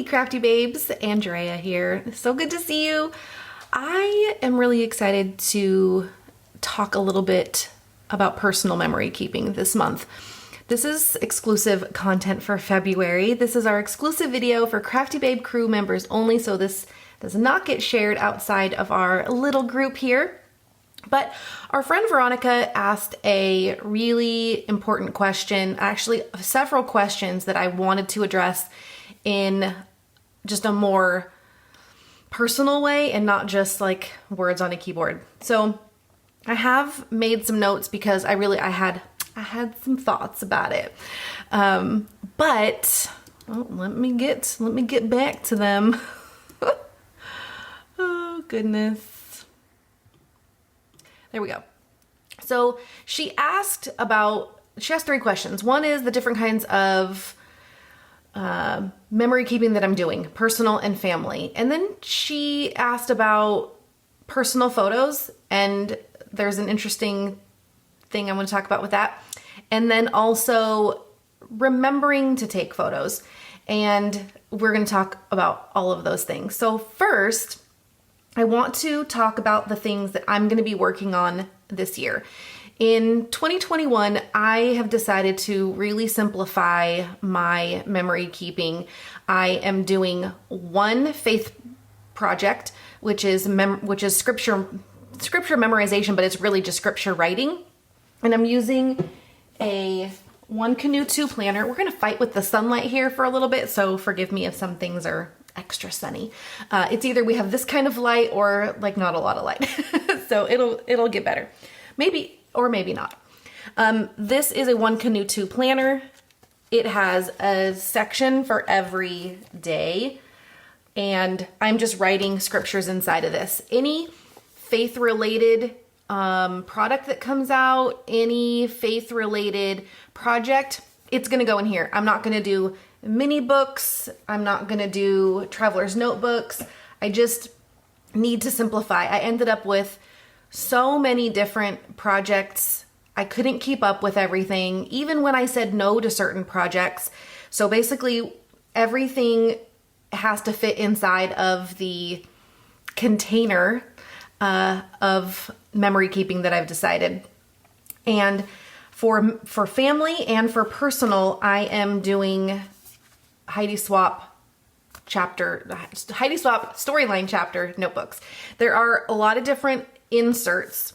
Hey, Crafty Babes, Andrea here. So good to see you. I am really excited to talk a little bit about personal memory keeping this month. This is exclusive content for February. This is our exclusive video for Crafty Babe crew members only, so this does not get shared outside of our little group here. But our friend Veronica asked a really important question, actually several questions that I wanted to address in just a more personal way and not just like words on a keyboard. So I have made some notes because I had some thoughts about it. But let me get back to them. Oh goodness. There we go. So she asked three questions. One is the different kinds of memory keeping that I'm doing, personal and family. And then she asked about personal photos, and there's an interesting thing I want to talk about with that. And then also remembering to take photos. And we're going to talk about all of those things. So first, I want to talk about the things that I'm going to be working on this year. In 2021, I have decided to really simplify my memory keeping. I am doing one faith project, which is scripture memorization, but it's really just scripture writing. And I'm using a 1 Canoe 2 planner. We're going to fight with the sunlight here for a little bit, so forgive me if some things are extra sunny. It's either we have this kind of light or like not a lot of light. So it'll get better. Maybe or maybe not. This is a 1 Canoe 2 planner. It has a section for every day, and I'm just writing scriptures inside of this. Any faith-related product that comes out, any faith-related project, it's gonna go in here. I'm not gonna do mini books. I'm not gonna do traveler's notebooks. I just need to simplify. I ended up with so many different projects. I couldn't keep up with everything, even when I said no to certain projects. So basically, everything has to fit inside of the container of memory keeping that I've decided. And for family and for personal, I am doing Heidi Swap storyline chapter notebooks. There are a lot of different inserts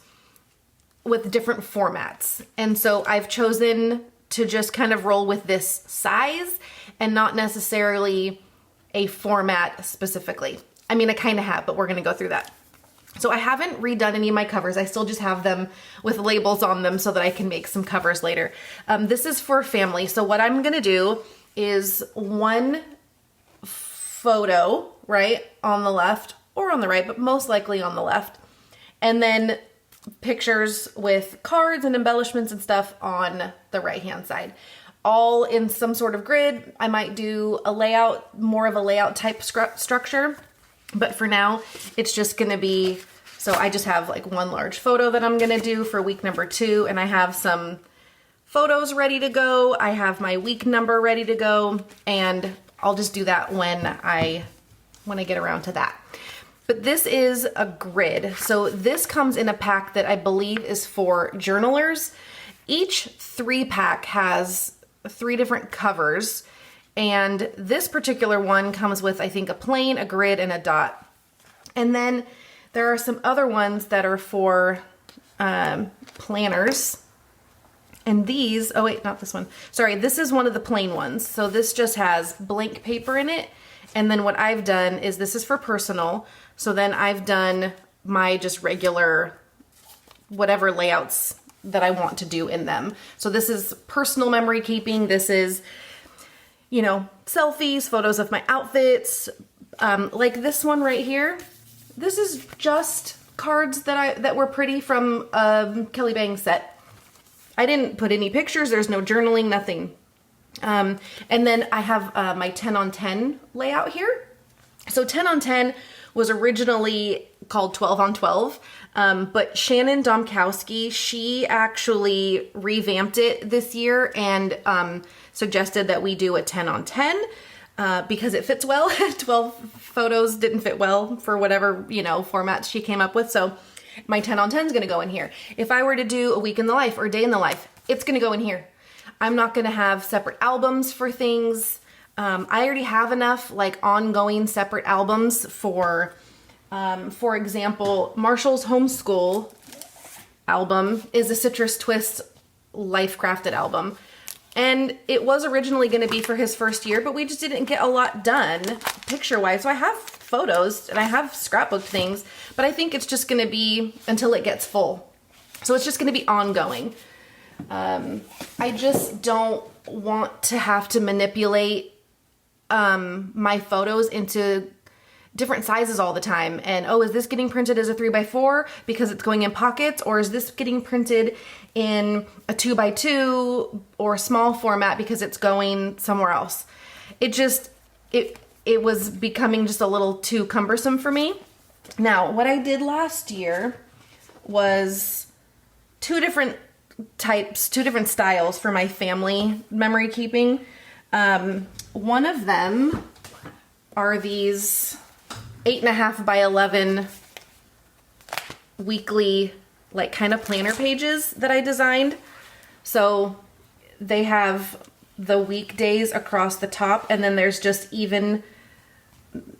with different formats. And so I've chosen to just kind of roll with this size and not necessarily a format specifically. I mean, I kind of have, but we're going to go through that. So I haven't redone any of my covers. I still just have them with labels on them so that I can make some covers later. This is for family. So what I'm going to do is one photo, right, on the left or on the right, but most likely on the left. And then pictures with cards and embellishments and stuff on the right-hand side. All in some sort of grid. I might do a layout, more of a layout type structure. But for now, it's just going to be, so I just have like one large photo that I'm going to do for week number 2. And I have some photos ready to go. I have my week number ready to go. And I'll just do that when I get around to that. But this is a grid. So this comes in a pack that I believe is for journalers. Each 3-pack has 3 different covers. And this particular one comes with, I think, a plane, a grid, and a dot. And then there are some other ones that are for planners. And these, oh wait, not this one. Sorry, this is one of the plain ones. So this just has blank paper in it. And then what I've done is, this is for personal. So then I've done my just regular, whatever layouts that I want to do in them. So this is personal memory keeping. This is, you know, selfies, photos of my outfits. Like this one right here. This is just cards that were pretty from Kelly Bang's set. I didn't put any pictures. There's no journaling, nothing. And then I have my 10 on 10 layout here. So 10 on 10 was originally called 12 on 12, but Shannon Domkowski, she actually revamped it this year and suggested that we do a 10 on 10. because it fits well. 12 photos didn't fit well for whatever, you know, formats she came up with. So my 10 on 10 is gonna go in here. If I were to do a week in the life or a day in the life, it's gonna go in here. I'm not gonna have separate albums for things. I already have enough like ongoing separate albums for example, Marshall's homeschool album is a Citrus Twist Life Crafted album. And it was originally going to be for his first year, but we just didn't get a lot done picture-wise. So I have photos and I have scrapbook things, but I think it's just going to be until it gets full. So it's just going to be ongoing. I just don't want to have to manipulate my photos into different sizes all the time. And, oh, is this getting printed as a 3x4 because it's going in pockets? Or is this getting printed in a 2x2 or a small format because it's going somewhere else? It was becoming just a little too cumbersome for me. Now, what I did last year was two different styles for my family memory keeping. One of them are these 8.5 by 11 weekly, like kind of planner pages that I designed. So they have the weekdays across the top, and then there's just even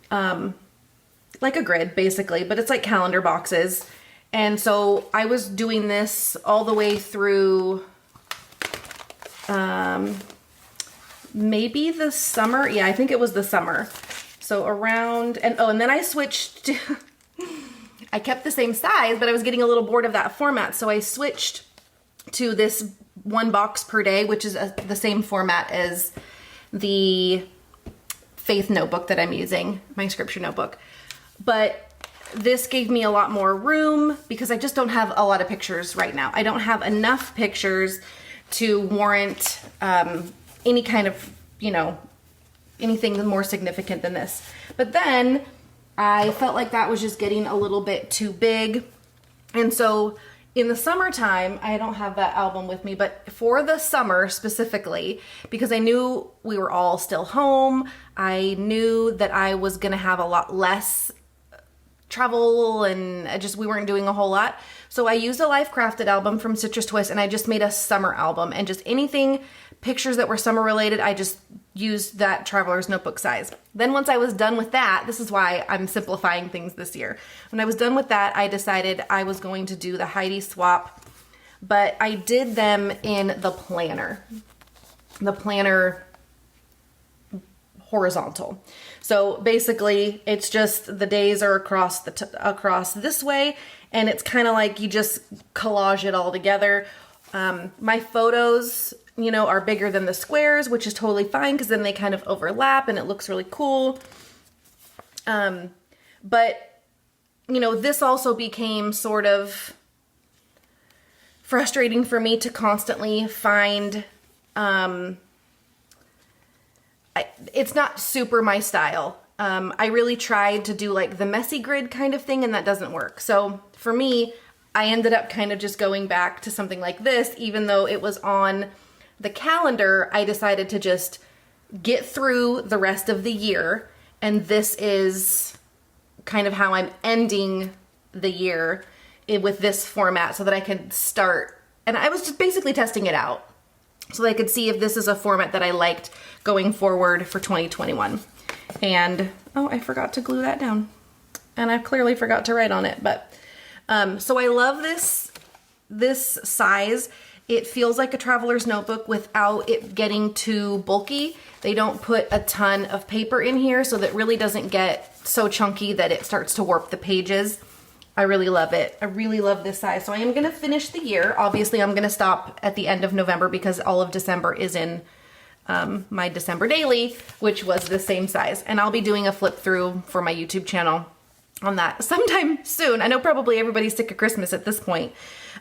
like a grid basically, but it's like calendar boxes. And so I was doing this all the way through maybe the summer. Yeah, I think it was the summer. So around, and then I switched to, I kept the same size, but I was getting a little bored of that format. So I switched to this 1 box per day, which is the same format as the faith notebook that I'm using, my scripture notebook. But this gave me a lot more room because I just don't have a lot of pictures right now. I don't have enough pictures to warrant any kind of, you know, anything more significant than this. But then I felt like that was just getting a little bit too big. And so in the summertime, I don't have that album with me, but for the summer specifically, because I knew we were all still home, I knew that I was gonna have a lot less travel and we weren't doing a whole lot. So I used a Life Crafted album from Citrus Twist, and I just made a summer album, and just anything, pictures that were summer related, I just used that Traveler's Notebook size. Then once I was done with that, this is why I'm simplifying things this year. When I was done with that, I decided I was going to do the Heidi swap, but I did them in the planner horizontal. So basically it's just the days are across this way, and it's kind of like you just collage it all together. My photos, you know, are bigger than the squares, which is totally fine because then they kind of overlap and it looks really cool. But, you know, this also became sort of frustrating for me to constantly find, it's not super my style. I really tried to do like the messy grid kind of thing, and that doesn't work. So for me, I ended up kind of just going back to something like this. Even though it was on the calendar, I decided to just get through the rest of the year, and this is kind of how I'm ending the year with this format so that I could start. And I was just basically testing it out so that I could see if this is a format that I liked going forward for 2021. And, oh, I forgot to glue that down. And I clearly forgot to write on it, but so I love this size. It feels like a traveler's notebook without it getting too bulky. They don't put a ton of paper in here, so that really doesn't get so chunky that it starts to warp the pages. I really love it. I really love this size. So I am gonna finish the year. Obviously, I'm gonna stop at the end of November because all of December is in my December daily, which was the same size. And I'll be doing a flip through for my YouTube channel on that sometime soon. I know probably everybody's sick of Christmas at this point,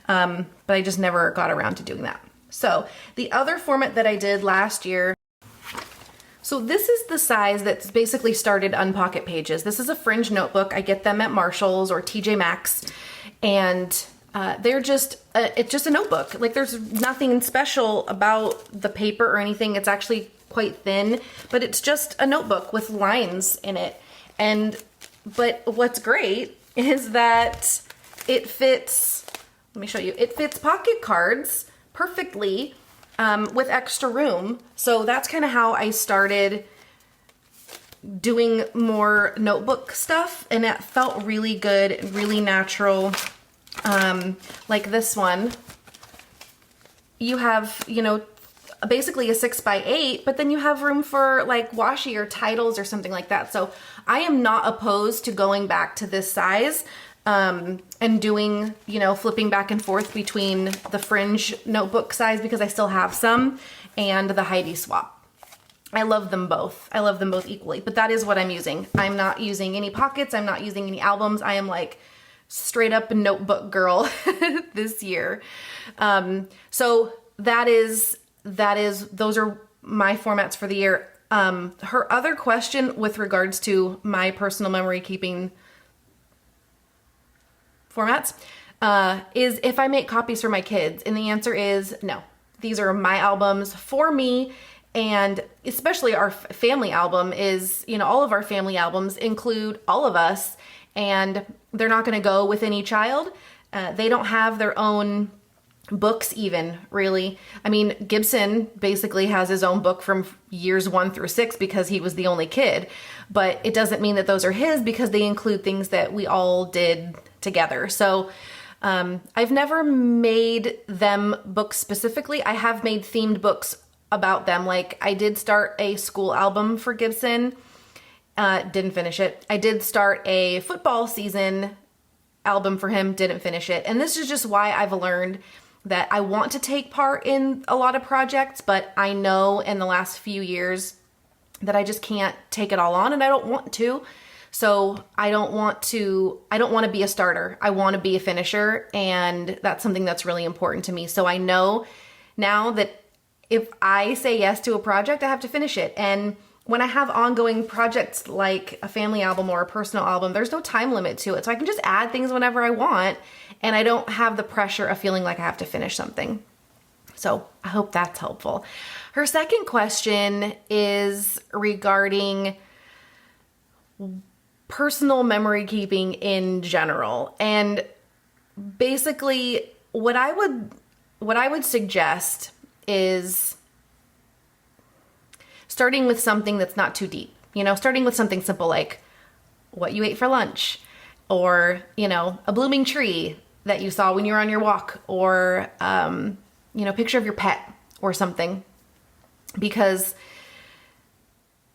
but I just never got around to doing that. So the other format that I did last year, so this is the size that's basically started Unpocket Pages. This is a fringe notebook. I get them at Marshall's or TJ Maxx, and they're just, it's just a notebook. Like there's nothing special about the paper or anything. It's actually quite thin, but it's just a notebook with lines in it. But what's great is that it fits, let me show you, it fits pocket cards perfectly with extra room. So that's kind of how I started doing more notebook stuff, and it felt really good, really natural. Like this one, you have, you know, basically a 6x8, but then you have room for like washi or titles or something like that. So I am not opposed to going back to this size and doing, you know, flipping back and forth between the fringe notebook size, because I still have some, and the Heidi swap. I love them both. I love them both equally, but that is what I'm using. I'm not using any pockets. I'm not using any albums. I am like straight up notebook girl this year. So those are my formats for the year. Her other question with regards to my personal memory keeping formats is if I make copies for my kids, and the answer is no. These are my albums for me. And especially our family album is, you know, all of our family albums include all of us, and they're not going to go with any child. They don't have their own books even, really. I mean, Gibson basically has his own book from years 1 through 6 because he was the only kid, but it doesn't mean that those are his, because they include things that we all did together. So I've never made them books specifically. I have made themed books about them. Like I did start a school album for Gibson, didn't finish it. I did start a football season album for him, didn't finish it. And this is just why I've learned that I want to take part in a lot of projects, but I know in the last few years that I just can't take it all on, and I don't want to. So I don't want to be a starter. I want to be a finisher, and that's something that's really important to me. So I know now that if I say yes to a project, I have to finish it. And when I have ongoing projects like a family album or a personal album, there's no time limit to it. So I can just add things whenever I want, and I don't have the pressure of feeling like I have to finish something. So I hope that's helpful. Her second question is regarding personal memory keeping in general. And basically what I would suggest is starting with something that's not too deep. You know, starting with something simple like what you ate for lunch, or, you know, a blooming tree that you saw when you were on your walk, or, you know, picture of your pet or something. Because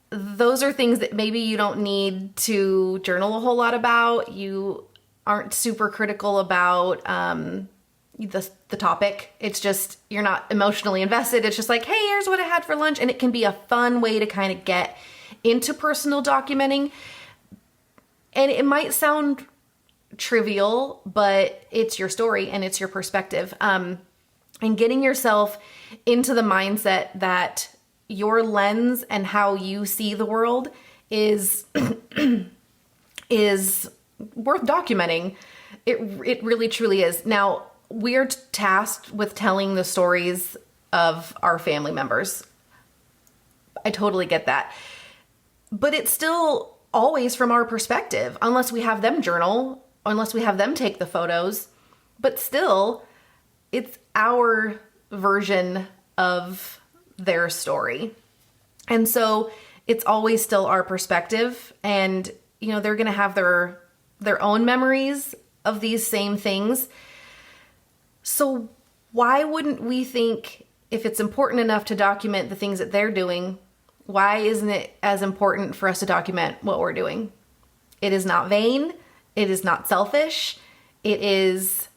those are things that maybe you don't need to journal a whole lot about. You aren't super critical about the topic. It's just, you're not emotionally invested. It's just like, hey, here's what I had for lunch. And it can be a fun way to kind of get into personal documenting. And it might sound trivial, but it's your story and it's your perspective. And getting yourself into the mindset that your lens and how you see the world is worth documenting. It really truly is. Now, we're tasked with telling the stories of our family members. I totally get that. But it's still always from our perspective, unless we have them journal, unless we have them take the photos. But still, it's our version of their story. And so it's always still our perspective. And, you know, they're going to have their own memories of these same things. So why wouldn't we think, if it's important enough to document the things that they're doing, why isn't it as important for us to document what we're doing? It is not vain. It is not selfish. It is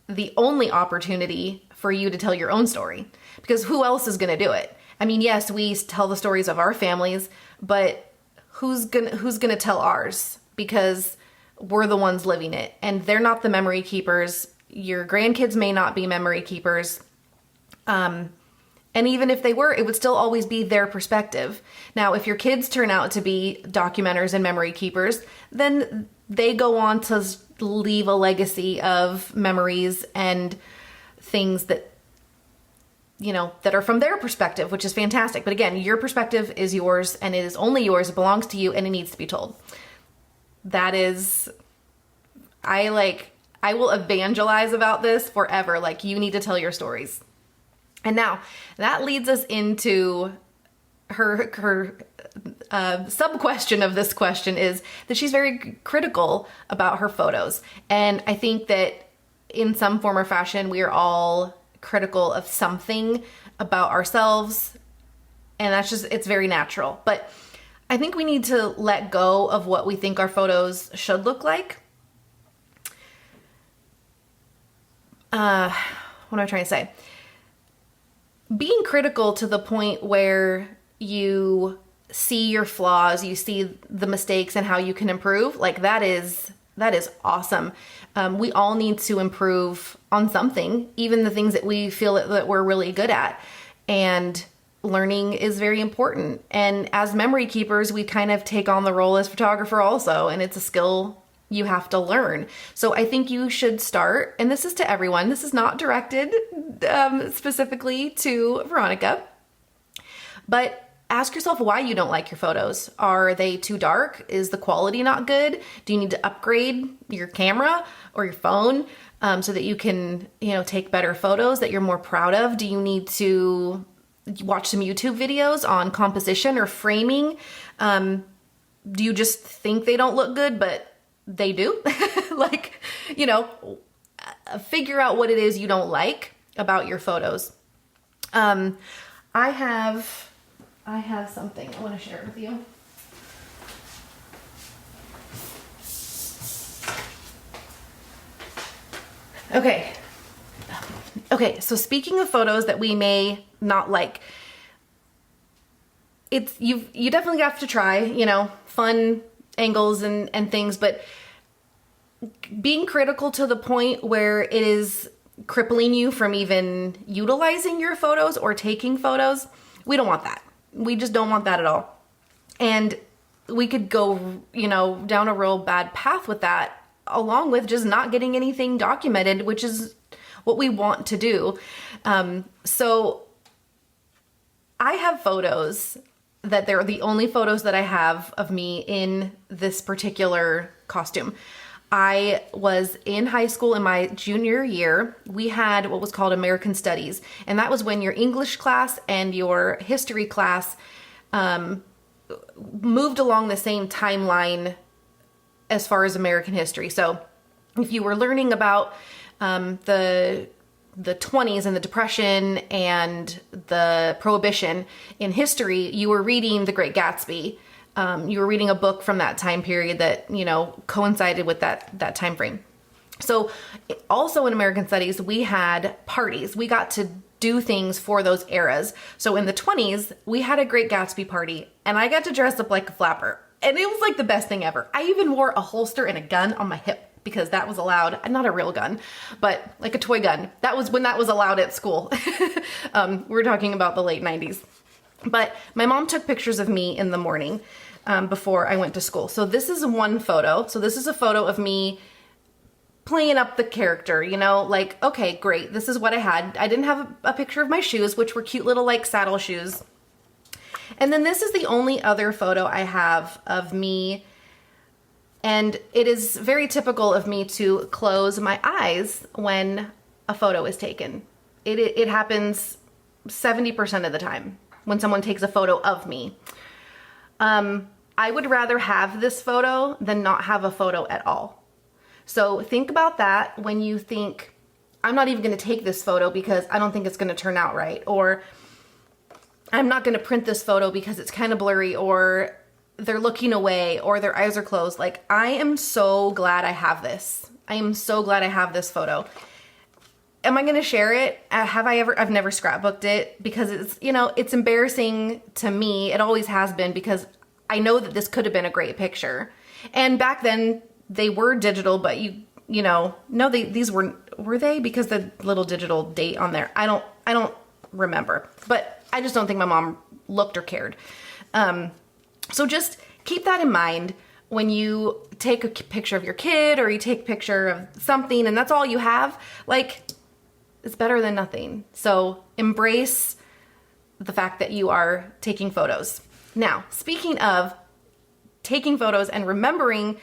the only opportunity for you to tell your own story, because who else is going to do it? I mean, yes, we tell the stories of our families, but who's going to tell ours? Because we're the ones living it, and they're not the memory keepers. Your grandkids may not be memory keepers. And even if they were, it would still always be their perspective. Now, if your kids turn out to be documenters and memory keepers, then they go on to leave a legacy of memories and things that that are from their perspective, which is fantastic. But again, your perspective is yours and it is only yours. It belongs to you and it needs to be told. That is, I will evangelize about this forever. Like, you need to tell your stories. And now that leads us into her sub question of this question is that she's very critical about her photos. And I think that in some form or fashion, we are all critical of something about ourselves. And it's very natural. But I think we need to let go of what we think our photos should look like. What am I trying to say? Being critical to the point where you see your flaws, you see the mistakes and how you can improve, like that is awesome. We all need to improve on something, even the things that we feel that we're really good at. And learning is very important. And as memory keepers, we kind of take on the role as photographer also, and it's a skill you have to learn. So I think you should start, and this is to everyone, this is not directed specifically to Veronica, but ask yourself why you don't like your photos. Are they too dark? Is the quality not good? Do you need to upgrade your camera or your phone so that you can, take better photos that you're more proud of? Do you need to watch some YouTube videos on composition or framing? Do you just think they don't look good, but they do? Figure out what it is you don't like about your photos. I have something I want to share with you. Okay, so speaking of photos that we may not like, you definitely have to try, fun angles and things, but being critical to the point where it is crippling you from even utilizing your photos or taking photos, we don't want that. We just don't want that at all. And we could go, down a real bad path with that, along with just not getting anything documented, which is what we want to do. So I have photos that they're the only photos that I have of me in this particular costume. I was in high school in my junior year. We had what was called American Studies, and that was when your English class and your history class moved along the same timeline as far as American history. So if you were learning about the 20s and the Depression and the Prohibition in history, you were reading The Great Gatsby. You were reading a book from that time period that, coincided with that time frame. So also in American Studies, we had parties. We got to do things for those eras. So in the 20s, we had a Great Gatsby party, and I got to dress up like a flapper. And it was like the best thing ever. I even wore a holster and a gun on my hip because that was allowed. Not a real gun, but like a toy gun. That was when that was allowed at school. We're talking about the late 90s. But my mom took pictures of me in the morning before I went to school. So this is one photo. So this is a photo of me playing up the character, okay, great. This is what I had. I didn't have a picture of my shoes, which were cute little saddle shoes. And then this is the only other photo I have of me. And it is very typical of me to close my eyes when a photo is taken. It happens 70% of the time when someone takes a photo of me. I would rather have this photo than not have a photo at all. So think about that when you think, I'm not even going to take this photo because I don't think it's going to turn out right. Or I'm not going to print this photo because it's kind of blurry, or they're looking away, or their eyes are closed. I am so glad I have this. I am so glad I have this photo. Am I going to share it? I've never scrapbooked it because it's embarrassing to me. It always has been because I know that this could have been a great picture. And back then they were digital, but these were they? Because the little digital date on there, I don't remember, but I just don't think my mom looked or cared. So just keep that in mind when you take a picture of your kid or you take a picture of something and that's all you have. it's better than nothing. So embrace the fact that you are taking photos. Now, speaking of taking photos and remembering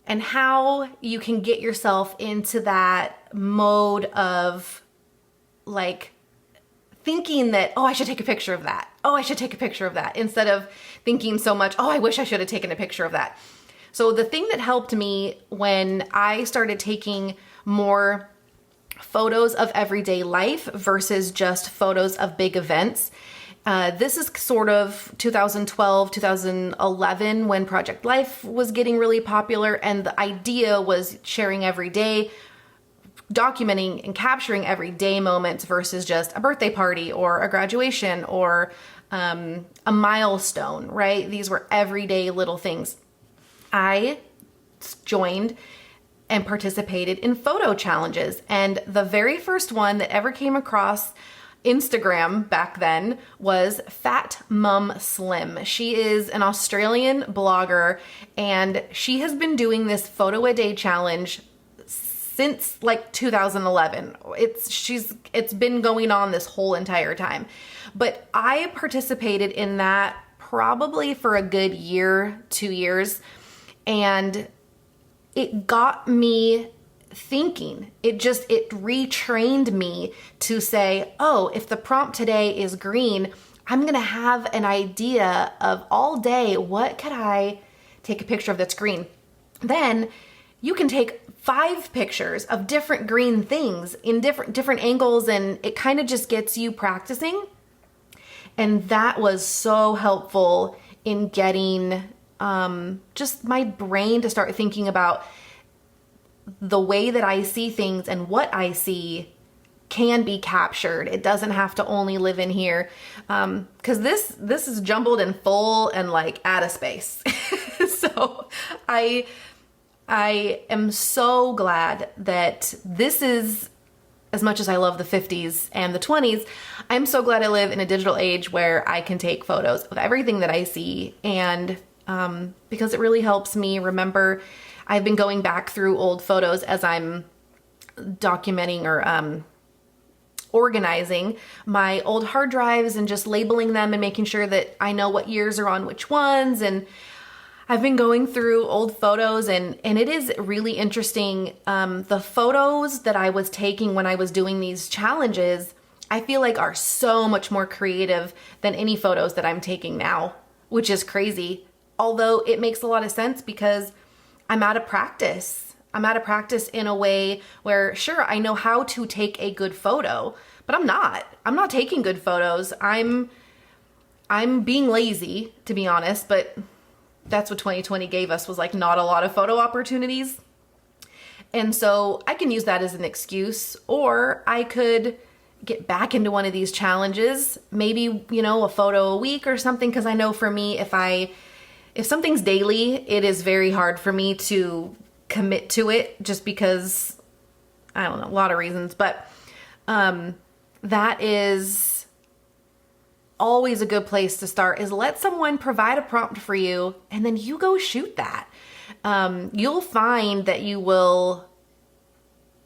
and how you can get yourself into that mode of like thinking that, oh, I should take a picture of that. Oh, I should take a picture of that, instead of thinking so much, oh, I wish I should have taken a picture of that. So the thing that helped me when I started taking more photos of everyday life versus just photos of big events, this is sort of 2012, 2011 when Project Life was getting really popular, and the idea was sharing every day, documenting and capturing everyday moments versus just a birthday party or a graduation or a milestone, right? These were everyday little things. I joined and participated in photo challenges, and the very first one that ever came across Instagram back then was Fat Mum Slim. She is an Australian blogger, and she has been doing this photo a day challenge since like 2011. It's been going on this whole entire time. But I participated in that probably for a good year, 2 years, and it got me thinking. It retrained me to say, oh, if the prompt today is green, I'm gonna have an idea of all day, what could I take a picture of that's green? Then you can take 5 pictures of different green things in different angles, and it kind of just gets you practicing. And that was so helpful in getting just my brain to start thinking about the way that I see things, and what I see can be captured. It doesn't have to only live in here. Cause this is jumbled and full and like out of space. So I am so glad that this is, as much as I love the 50s and the 20s, I'm so glad I live in a digital age where I can take photos of everything that I see. And because it really helps me remember. I've been going back through old photos as I'm documenting or organizing my old hard drives and just labeling them and making sure that I know what years are on which ones. And I've been going through old photos, and it is really interesting. The photos that I was taking when I was doing these challenges, I feel like are so much more creative than any photos that I'm taking now, which is crazy. Although it makes a lot of sense because I'm out of practice. I'm out of practice in a way where, sure, I know how to take a good photo, but I'm not taking good photos. I'm being lazy, to be honest, but that's what 2020 gave us, was like not a lot of photo opportunities. And so I can use that as an excuse, or I could get back into one of these challenges, maybe, a photo a week or something. Cause I know for me, if something's daily, it is very hard for me to commit to it, just because, I don't know, a lot of reasons, but that is always a good place to start, is let someone provide a prompt for you and then you go shoot that. You'll find that you will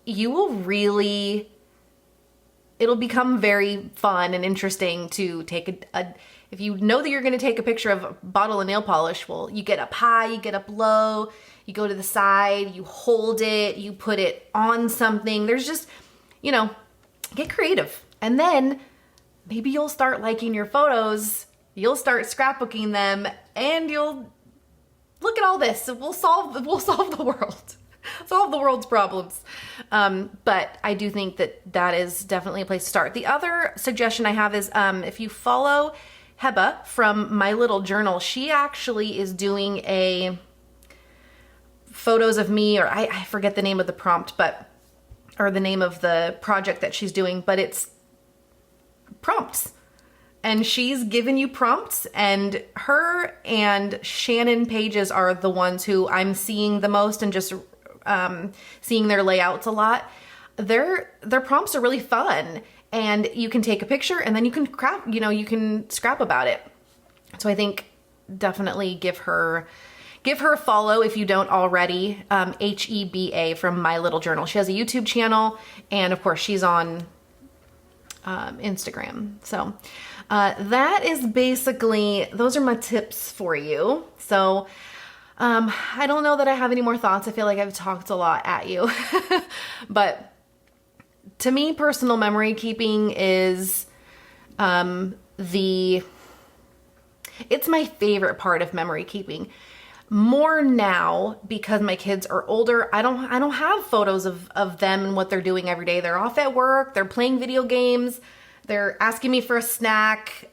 really, it'll become very fun and interesting to take if you know that you're going to take a picture of a bottle of nail polish, well, you get up high, you get up low, you go to the side, you hold it, you put it on something. There's just, get creative. And then maybe you'll start liking your photos, you'll start scrapbooking them, and you'll look at all this. We'll solve the world. Solve the world's problems. But I do think that is definitely a place to start. The other suggestion I have is if you follow Heba from My Little Journal, she actually is doing a photos of me, or I forget the name of the prompt, or the name of the project that she's doing, but it's prompts. And she's given you prompts, and her and Shannon Pages are the ones who I'm seeing the most, and just seeing their layouts a lot. Their prompts are really fun, and you can take a picture and then you can scrap about it. So I think definitely give her give her a follow if you don't already. Heba from My Little Journal. She has a YouTube channel, and of course she's on Instagram. So that is basically, those are my tips for you. So I don't know that I have any more thoughts. I feel like I've talked a lot at you. But to me, personal memory keeping is it's my favorite part of memory keeping. More now because my kids are older. I don't have photos of them and what they're doing every day. They're off at work, they're playing video games, they're asking me for a snack.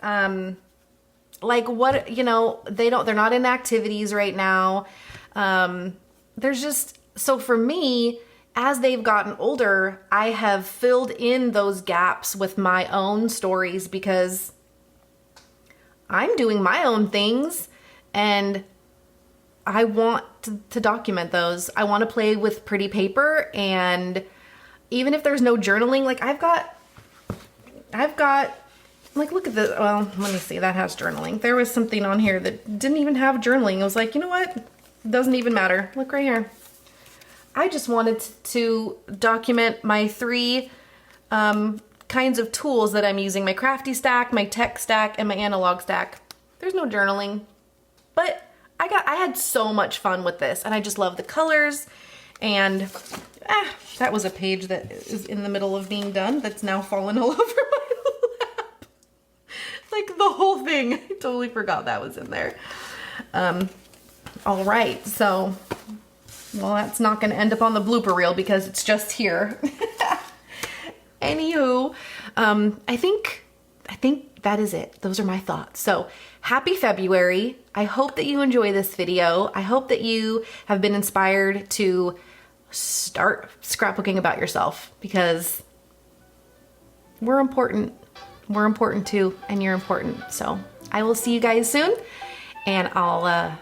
Like what, you know, they're not in activities right now. There's just, so for me, as they've gotten older, I have filled in those gaps with my own stories because I'm doing my own things and I want to document those. I want to play with pretty paper, and even if there's no journaling, like I've got, like, look at this. Well, let me see. That has journaling. There was something on here that didn't even have journaling. I was like, you know what? It doesn't even matter. Look right here. I just wanted to document my 3 kinds of tools that I'm using. My Crafty stack, my tech stack, and my analog stack. There's no journaling, but I had so much fun with this, and I just love the colors. And that was a page that is in the middle of being done that's now fallen all over my lap. Like the whole thing. I totally forgot that was in there. All right, so, well, that's not going to end up on the blooper reel because it's just here. Anywho, I think that is it. Those are my thoughts. So happy February. I hope that you enjoy this video. I hope that you have been inspired to start scrapbooking about yourself, because we're important. We're important too, and you're important. So I will see you guys soon, and I'll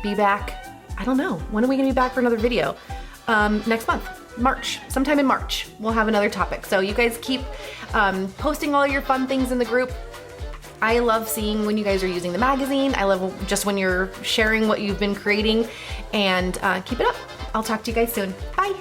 be back. I don't know. When are we gonna be back for another video? Next month. March, sometime in March, we'll have another topic. So you guys keep posting all your fun things in the group. I love seeing when you guys are using the magazine. I love just when you're sharing what you've been creating, and keep it up. I'll talk to you guys soon. Bye.